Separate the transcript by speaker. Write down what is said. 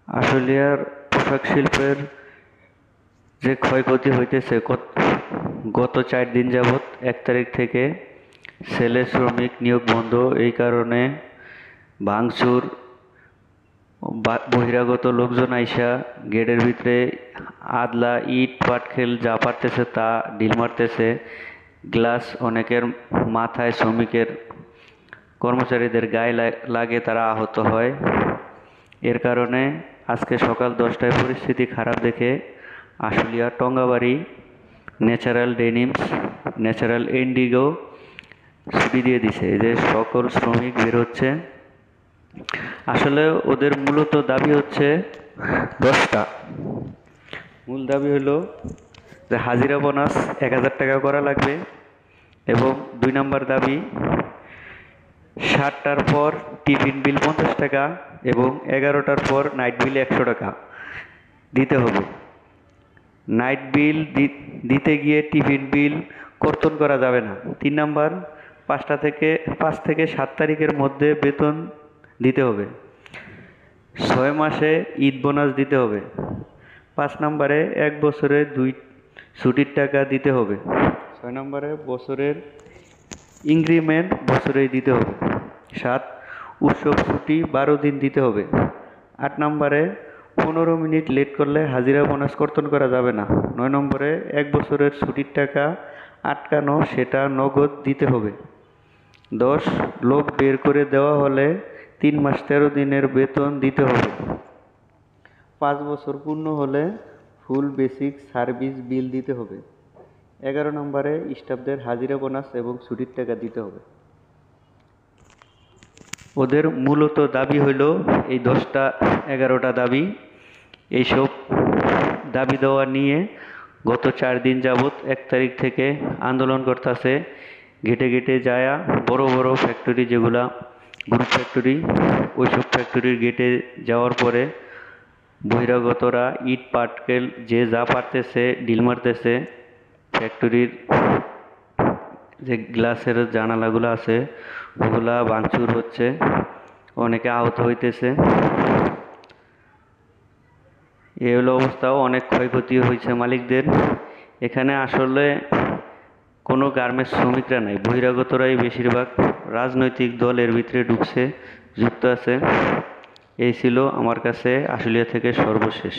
Speaker 1: আশুলিয়ার পোশাক শিল্পের যে ক্ষয়ক্ষতি হইতেছে গত 4 দিন যাবৎ 1 তারিখ থেকে সেলে শ্রমিক নিয়োগ বন্ধ। এই কারণে ভাঙচুর, বহিরাগত লোকজন আইসা গেটের ভিতরে আদলা ইট পাটকেল যা পারতেছে তা ঢিল মারতেছে। গ্লাস অনেকের মাথায়, শ্রমিকের কর্মচারীদের গায়ে লাগে, তারা আহত হয়। এর কারণে আজকে সকাল 10টায় পরিস্থিতি খারাপ দেখে Ashulia Tongabari natural denims, natural Indigo ছুটি দিয়ে দিছে, যে সকল শ্রমিক বের হচ্ছে। আসলে ওদের মূলত দাবি হচ্ছে 10টা। মূল দাবি হলো যে হাজিরা বোনাস 1000 টাকা করা লাগবে, এবং 2 নম্বর দাবি 7টার পর টিফিন বিল 50 টাকা এবং 11টার পর নাইট বিল 100 টাকা দিতে হবে। নাইট বিল দিতে গিয়ে টিফিন বিল কর্তন করা যাবে না। 3 নম্বর 5 থেকে 7 তারিখের মধ্যে বেতন দিতে হবে। 6 মাসে ঈদ বোনাস দিতে হবে। 5 নম্বরে 1 বছরে 2 ছুটির টাকা দিতে হবে। 6 নম্বরে বছরের ইনক্রিমেন্ট বছরেই দিতে হবে। 7 উৎসব ছুটি 12 দিন দিতে হবে। 8 নম্বরে 15 মিনিট লেট করলে হাজিরা বোনাস কর্তন করা যাবে না। 9 নম্বরে 1 বছরের ছুটির টাকা আটকানো, সেটা নগদ দিতে হবে। 10 লোক বের করে দেওয়া হলে 3 মাস 13 দিনের বেতন দিতে হবে। 5 বছর পূর্ণ হলে ফুল বেসিক সার্ভিস বিল দিতে হবে। 11 নম্বরে স্টাফদের হাজিরা বোনাস এবং ছুটির টাকা দিতে হবে। ওদের মূলত দাবি হইল এই 10টা 11টা দাবি। এইসব দাবি দেওয়া নিয়ে গত 4 দিন যাবৎ 1 তারিখ থেকে আন্দোলন করতেছে। ঘেটে ঘেটে যায়া বড় বড় ফ্যাক্টরি, যেগুলা গ্রুপ ফ্যাক্টরি, ওইসব ফ্যাক্টরির গেটে যাওয়ার পরে বহিরাগতরা ইট পাটকেল যে যা পারতেছে ঢিল মারতেছে। ফ্যাক্টরির যে গ্লাসের জানালাগুলো আছে ওগুলা ভাঙচুর হচ্ছে, অনেকে আহত হইতেছে। এই হলো অবস্থা। অনেক ক্ষয়ক্ষতি হয়েছে মালিকদের। এখানে আসলে কোনো গার্মেন্টস শ্রমিকরা নাই, বহিরাগতরাই বেশিরভাগ। রাজনৈতিক দল এর ভিতরে ঢুকছে, যুক্ত আছে। এই ছিল আমার কাছে আশুলিয়া থেকে সর্বশেষ।